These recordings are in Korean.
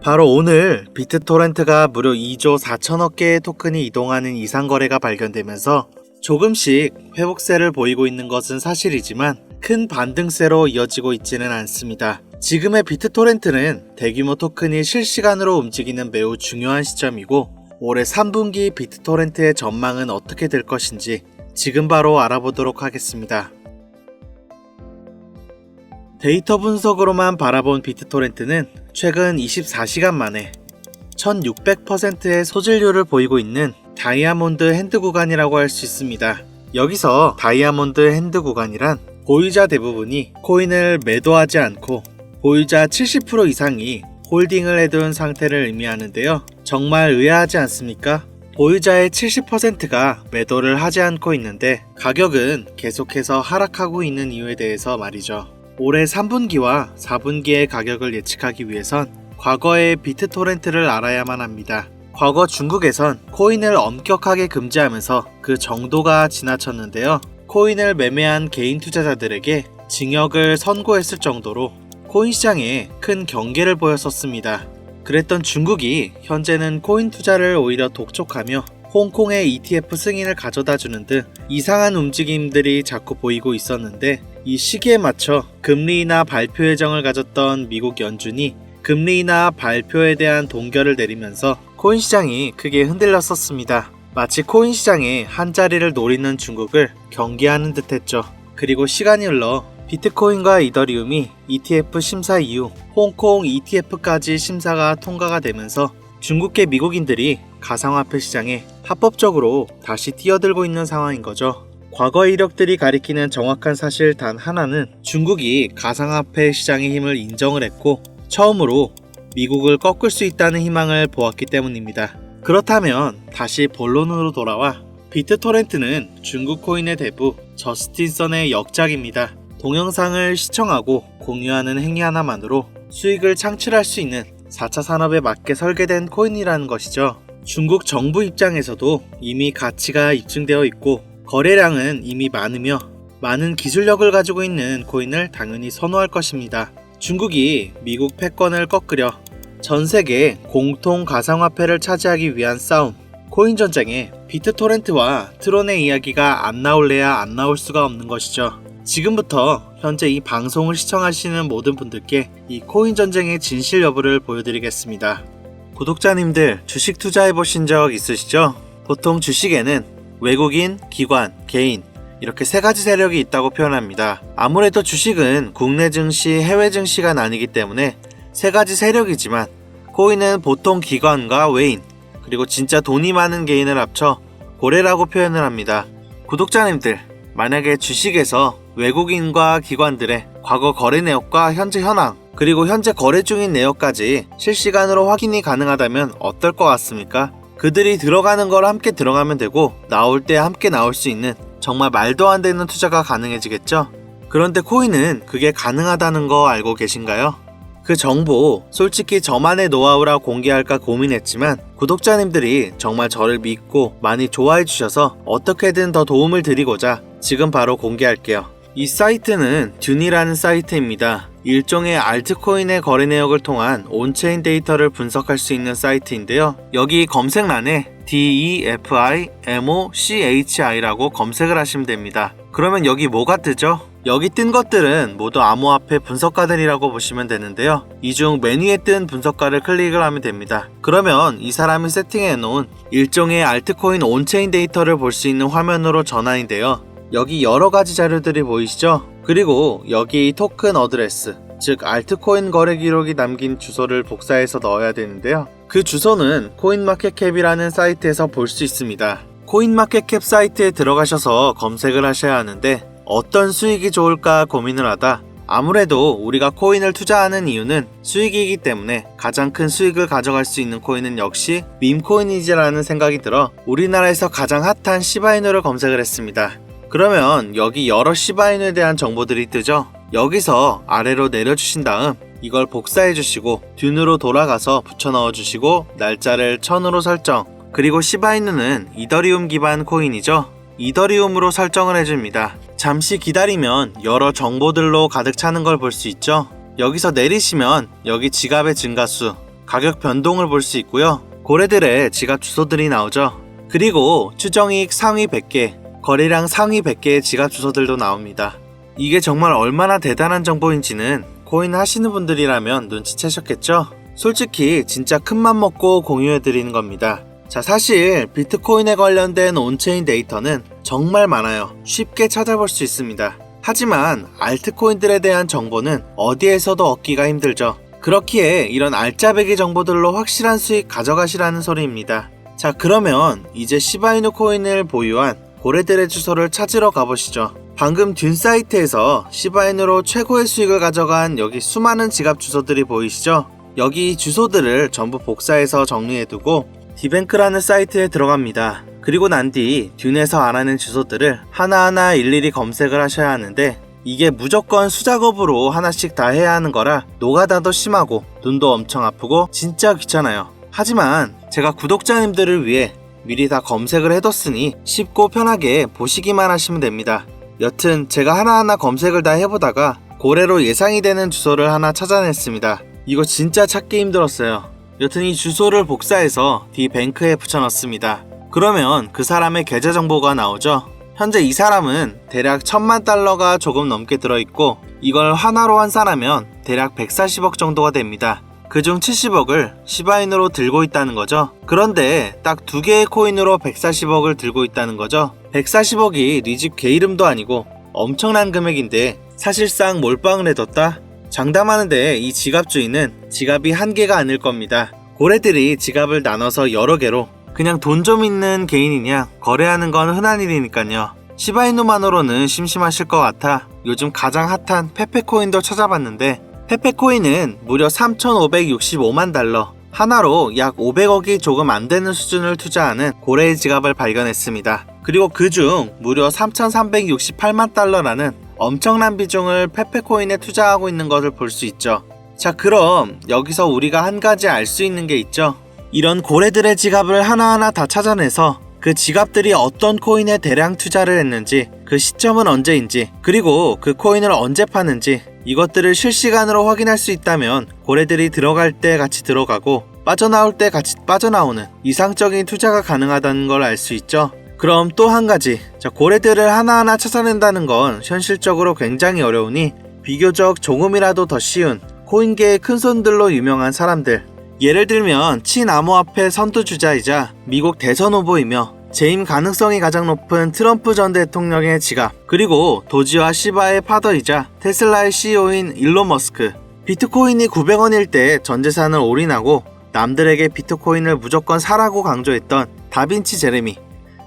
바로 오늘 비트토렌트가 무려 2조 4천억 개의 토큰이 이동하는 이상 거래가 발견되면서 조금씩 회복세를 보이고 있는 것은 사실이지만 큰 반등세로 이어지고 있지는 않습니다. 지금의 비트토렌트는 대규모 토큰이 실시간으로 움직이는 매우 중요한 시점이고 올해 3분기 비트토렌트의 전망은 어떻게 될 것인지 지금 바로 알아보도록 하겠습니다. 데이터 분석으로만 바라본 비트토렌트는 최근 24시간 만에 1600%의 소질률을 보이고 있는 다이아몬드 핸드 구간이라고 할 수 있습니다. 여기서 다이아몬드 핸드 구간이란 보유자 대부분이 코인을 매도하지 않고 보유자 70% 이상이 홀딩을 해둔 상태를 의미하는데요. 정말 의아하지 않습니까? 보유자의 70%가 매도를 하지 않고 있는데 가격은 계속해서 하락하고 있는 이유에 대해서 말이죠. 올해 3분기와 4분기의 가격을 예측하기 위해선 과거의 비트토렌트를 알아야만 합니다. 과거 중국에선 코인을 엄격하게 금지하면서 그 정도가 지나쳤는데요. 코인을 매매한 개인 투자자들에게 징역을 선고했을 정도로 코인 시장에 큰 경계를 보였었습니다. 그랬던 중국이 현재는 코인 투자를 오히려 독촉하며 홍콩의 ETF 승인을 가져다주는 등 이상한 움직임들이 자꾸 보이고 있었는데 이 시기에 맞춰 금리 인하 발표 예정을 가졌던 미국 연준이 금리 인하 발표에 대한 동결을 내리면서 코인 시장이 크게 흔들렸었습니다. 마치 코인 시장의 한자리를 노리는 중국을 경계하는 듯 했죠. 그리고 시간이 흘러 비트코인과 이더리움이 ETF 심사 이후 홍콩 ETF까지 심사가 통과가 되면서 중국계 미국인들이 가상화폐 시장에 합법적으로 다시 뛰어들고 있는 상황인 거죠. 과거의 이력들이 가리키는 정확한 사실 단 하나는 중국이 가상화폐 시장의 힘을 인정을 했고 처음으로 미국을 꺾을 수 있다는 희망을 보았기 때문입니다. 그렇다면 다시 본론으로 돌아와 비트토렌트는 중국 코인의 대부 저스틴선의 역작입니다. 동영상을 시청하고 공유하는 행위 하나만으로 수익을 창출할 수 있는 4차 산업에 맞게 설계된 코인이라는 것이죠. 중국 정부 입장에서도 이미 가치가 입증되어 있고 거래량은 이미 많으며 많은 기술력을 가지고 있는 코인을 당연히 선호할 것입니다. 중국이 미국 패권을 꺾으려 전 세계 공통 가상화폐를 차지하기 위한 싸움, 코인 전쟁에 비트토렌트와 트론의 이야기가 안 나올래야 안 나올 수가 없는 것이죠. 지금부터 현재 이 방송을 시청하시는 모든 분들께 이 코인 전쟁의 진실 여부를 보여드리겠습니다. 구독자님들 주식 투자해보신 적 있으시죠? 보통 주식에는 외국인, 기관, 개인 이렇게 세 가지 세력이 있다고 표현합니다. 아무래도 주식은 국내 증시, 해외 증시가 나뉘기 때문에 세 가지 세력이지만 코인은 보통 기관과 외인 그리고 진짜 돈이 많은 개인을 합쳐 고래라고 표현을 합니다. 구독자님들 만약에 주식에서 외국인과 기관들의 과거 거래 내역과 현재 현황 그리고 현재 거래 중인 내역까지 실시간으로 확인이 가능하다면 어떨 것 같습니까? 그들이 들어가는 걸 함께 들어가면 되고 나올 때 함께 나올 수 있는 정말 말도 안 되는 투자가 가능해지겠죠? 그런데 코인은 그게 가능하다는 거 알고 계신가요? 그 정보 솔직히 저만의 노하우라 공개할까 고민했지만 구독자님들이 정말 저를 믿고 많이 좋아해 주셔서 어떻게든 더 도움을 드리고자 지금 바로 공개할게요. 이 사이트는 듄이라는 사이트입니다. 일종의 알트코인의 거래 내역을 통한 온체인 데이터를 분석할 수 있는 사이트인데요. 여기 검색란에 DEFIMOCHI라고 검색을 하시면 됩니다. 그러면 여기 뭐가 뜨죠? 여기 뜬 것들은 모두 암호화폐 분석가들이라고 보시면 되는데요. 이 중 메뉴에 뜬 분석가를 클릭을 하면 됩니다. 그러면 이 사람이 세팅해 놓은 일종의 알트코인 온체인 데이터를 볼 수 있는 화면으로 전환인데요. 여기 여러가지 자료들이 보이시죠? 그리고 여기 토큰 어드레스, 즉 알트코인 거래 기록이 남긴 주소를 복사해서 넣어야 되는데요. 그 주소는 코인마켓캡이라는 사이트에서 볼 수 있습니다. 코인마켓캡 사이트에 들어가셔서 검색을 하셔야 하는데 어떤 수익이 좋을까 고민을 하다 아무래도 우리가 코인을 투자하는 이유는 수익이기 때문에 가장 큰 수익을 가져갈 수 있는 코인은 역시 밈코인이지라는 생각이 들어 우리나라에서 가장 핫한 시바이누를 검색을 했습니다. 그러면 여기 여러 시바이누에 대한 정보들이 뜨죠. 여기서 아래로 내려주신 다음 이걸 복사해 주시고 듄으로 돌아가서 붙여 넣어 주시고 날짜를 1000으로 설정, 그리고 시바이누는 이더리움 기반 코인이죠. 이더리움으로 설정을 해줍니다. 잠시 기다리면 여러 정보들로 가득 차는 걸 볼 수 있죠. 여기서 내리시면 여기 지갑의 증가수, 가격 변동을 볼 수 있고요. 고래들의 지갑 주소들이 나오죠. 그리고 추정이익 상위 100개, 거래량 상위 100개의 지갑 주소들도 나옵니다. 이게 정말 얼마나 대단한 정보인지는 코인 하시는 분들이라면 눈치채셨겠죠? 솔직히 진짜 큰맘 먹고 공유해드리는 겁니다. 자, 사실 비트코인에 관련된 온체인 데이터는 정말 많아요. 쉽게 찾아볼 수 있습니다. 하지만 알트코인들에 대한 정보는 어디에서도 얻기가 힘들죠. 그렇기에 이런 알짜배기 정보들로 확실한 수익 가져가시라는 소리입니다. 자, 그러면 이제 시바이누 코인을 보유한 고래들의 주소를 찾으러 가보시죠. 방금 듄 사이트에서 시바이누로 최고의 수익을 가져간 여기 수많은 지갑 주소들이 보이시죠? 여기 주소들을 전부 복사해서 정리해두고 디뱅크라는 사이트에 들어갑니다. 그리고 난 뒤 듄에서 알아낸 주소들을 하나하나 일일이 검색을 하셔야 하는데 이게 무조건 수작업으로 하나씩 다 해야 하는 거라 노가다도 심하고 눈도 엄청 아프고 진짜 귀찮아요. 하지만 제가 구독자님들을 위해 미리 다 검색을 해뒀으니 쉽고 편하게 보시기만 하시면 됩니다. 여튼 제가 하나하나 검색을 다 해보다가 고래로 예상이 되는 주소를 하나 찾아냈습니다. 이거 진짜 찾기 힘들었어요. 여튼 이 주소를 복사해서 디뱅크에 붙여넣습니다. 그러면 그 사람의 계좌 정보가 나오죠. 현재 이 사람은 대략 1000만 달러가 조금 넘게 들어있고 이걸 환화로 환산하면 대략 140억 정도가 됩니다. 그중 70억을 시바인으로 들고 있다는 거죠. 그런데 딱 2개의 코인으로 140억을 들고 있다는 거죠. 140억이 네 집 개 이름도 아니고 엄청난 금액인데 사실상 몰빵을 해뒀다? 장담하는데 이 지갑 주인은 지갑이 한 개가 아닐 겁니다. 고래들이 지갑을 나눠서 여러 개로 그냥 돈 좀 있는 개인이냐 거래하는 건 흔한 일이니까요. 시바이누만으로는 심심하실 것 같아 요즘 가장 핫한 페페코인도 찾아봤는데 페페코인은 무려 3,565만 달러, 하나로 약 500억이 조금 안 되는 수준을 투자하는 고래의 지갑을 발견했습니다. 그리고 그중 무려 3,368만 달러라는 엄청난 비중을 페페코인에 투자하고 있는 것을 볼 수 있죠. 자, 그럼 여기서 우리가 한 가지 알 수 있는 게 있죠. 이런 고래들의 지갑을 하나하나 다 찾아내서 그 지갑들이 어떤 코인에 대량 투자를 했는지, 그 시점은 언제인지, 그리고 그 코인을 언제 파는지 이것들을 실시간으로 확인할 수 있다면 고래들이 들어갈 때 같이 들어가고 빠져나올 때 같이 빠져나오는 이상적인 투자가 가능하다는 걸 알 수 있죠. 그럼 또 한 가지, 고래들을 하나하나 찾아낸다는 건 현실적으로 굉장히 어려우니 비교적 조금이라도 더 쉬운 코인계의 큰손들로 유명한 사람들, 예를 들면 친암호화폐 선두주자이자 미국 대선 후보이며 재임 가능성이 가장 높은 트럼프 전 대통령의 지갑, 그리고 도지와 시바의 파더이자 테슬라의 CEO인 일론 머스크, 비트코인이 900원일 때 전재산을 올인하고 남들에게 비트코인을 무조건 사라고 강조했던 다빈치 제레미,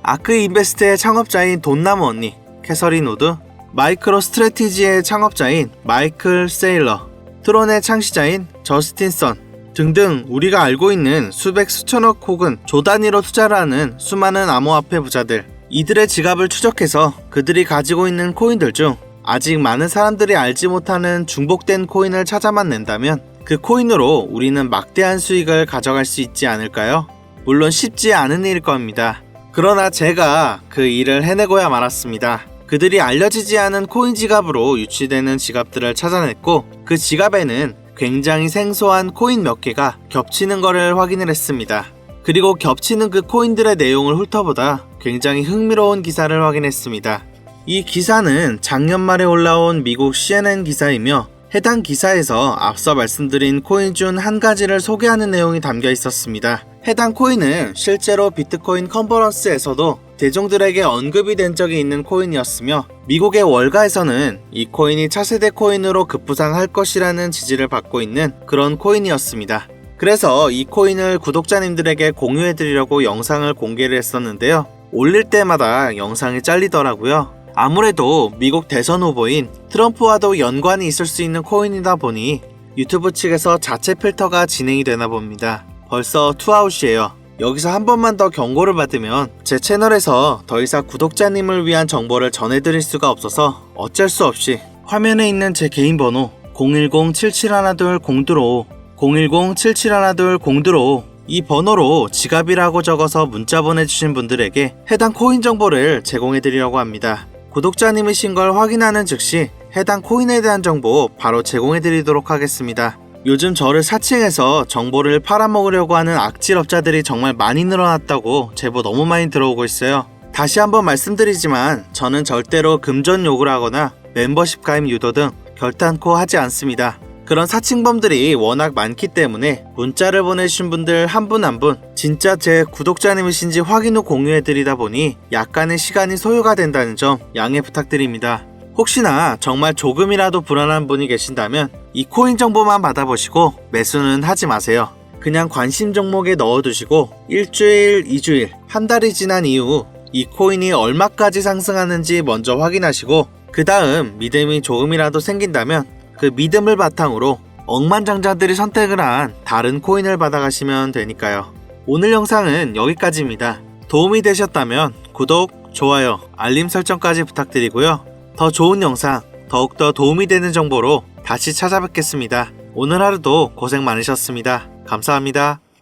아크 인베스트의 창업자인 돈나무 언니 캐서린 우드, 마이크로 스트래티지의 창업자인 마이클 세일러, 트론의 창시자인 저스틴 선 등등 우리가 알고 있는 수백 수천억 혹은 조 단위로 투자를 하는 수많은 암호화폐 부자들, 이들의 지갑을 추적해서 그들이 가지고 있는 코인들 중 아직 많은 사람들이 알지 못하는 중복된 코인을 찾아만 낸다면 그 코인으로 우리는 막대한 수익을 가져갈 수 있지 않을까요? 물론 쉽지 않은 일일 겁니다. 그러나 제가 그 일을 해내고야 말았습니다. 그들이 알려지지 않은 코인 지갑으로 유치되는 지갑들을 찾아냈고 그 지갑에는 굉장히 생소한 코인 몇 개가 겹치는 것을 확인을 했습니다. 그리고 겹치는 그 코인들의 내용을 훑어보다 굉장히 흥미로운 기사를 확인했습니다. 이 기사는 작년 말에 올라온 미국 CNN 기사이며 해당 기사에서 앞서 말씀드린 코인 중 한 가지를 소개하는 내용이 담겨 있었습니다. 해당 코인은 실제로 비트코인 컨퍼런스에서도 대중들에게 언급이 된 적이 있는 코인이었으며 미국의 월가에서는 이 코인이 차세대 코인으로 급부상할 것이라는 지지를 받고 있는 그런 코인이었습니다. 그래서 이 코인을 구독자님들에게 공유해드리려고 영상을 공개를 했었는데요. 올릴 때마다 영상이 잘리더라고요. 아무래도 미국 대선 후보인 트럼프와도 연관이 있을 수 있는 코인이다 보니 유튜브 측에서 자체 필터가 진행이 되나 봅니다. 벌써 투아웃이에요. 여기서 한 번만 더 경고를 받으면 제 채널에서 더 이상 구독자님을 위한 정보를 전해드릴 수가 없어서 어쩔 수 없이 화면에 있는 제 개인 번호 010-7712-0225 010-7712-0225 이 번호로 지갑이라고 적어서 문자 보내주신 분들에게 해당 코인 정보를 제공해드리려고 합니다. 구독자님이신 걸 확인하는 즉시 해당 코인에 대한 정보 바로 제공해드리도록 하겠습니다. 요즘 저를 사칭해서 정보를 팔아먹으려고 하는 악질업자들이 정말 많이 늘어났다고 제보 너무 많이 들어오고 있어요. 다시 한번 말씀드리지만 저는 절대로 금전 요구를 하거나 멤버십 가입 유도 등 결단코 하지 않습니다. 그런 사칭범들이 워낙 많기 때문에 문자를 보내주신 분들 한 분 한 분 진짜 제 구독자님이신지 확인 후 공유해드리다 보니 약간의 시간이 소요가 된다는 점 양해 부탁드립니다. 혹시나 정말 조금이라도 불안한 분이 계신다면 이 코인 정보만 받아보시고 매수는 하지 마세요. 그냥 관심 종목에 넣어두시고 일주일, 2주일, 한 달이 지난 이후 이 코인이 얼마까지 상승하는지 먼저 확인하시고 그 다음 믿음이 조금이라도 생긴다면 그 믿음을 바탕으로 억만장자들이 선택을 한 다른 코인을 받아가시면 되니까요. 오늘 영상은 여기까지입니다. 도움이 되셨다면 구독, 좋아요, 알림 설정까지 부탁드리고요. 더 좋은 영상, 더욱더 도움이 되는 정보로 다시 찾아뵙겠습니다. 오늘 하루도 고생 많으셨습니다. 감사합니다.